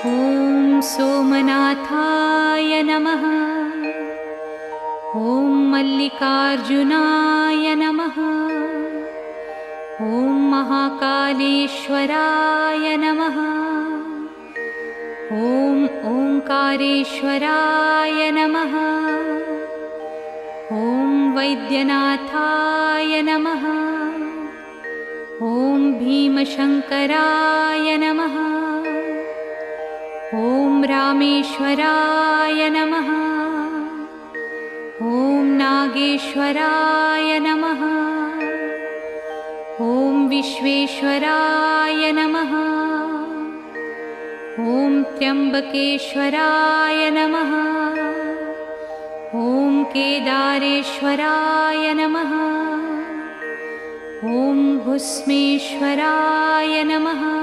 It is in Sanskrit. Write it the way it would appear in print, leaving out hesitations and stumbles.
ॐ सोमनाथाय नमः। ॐ मल्लिकार्जुनाय नमः। ॐ महाकालेश्वराय नमः। ॐ ओंकारेश्वराय नमः। ॐ वैद्यनाथाय नमः। ॐ भीमशंकराय नमः। ॐ रामेश्वराय नमः। ॐ नागेश्वराय नमः। ॐ विश्वेश्वराय नमः। ॐ त्र्यंबकेश्वराय नमः। ॐ केदारेश्वराय नमः। ॐ भुस्मेश्वराय नमः।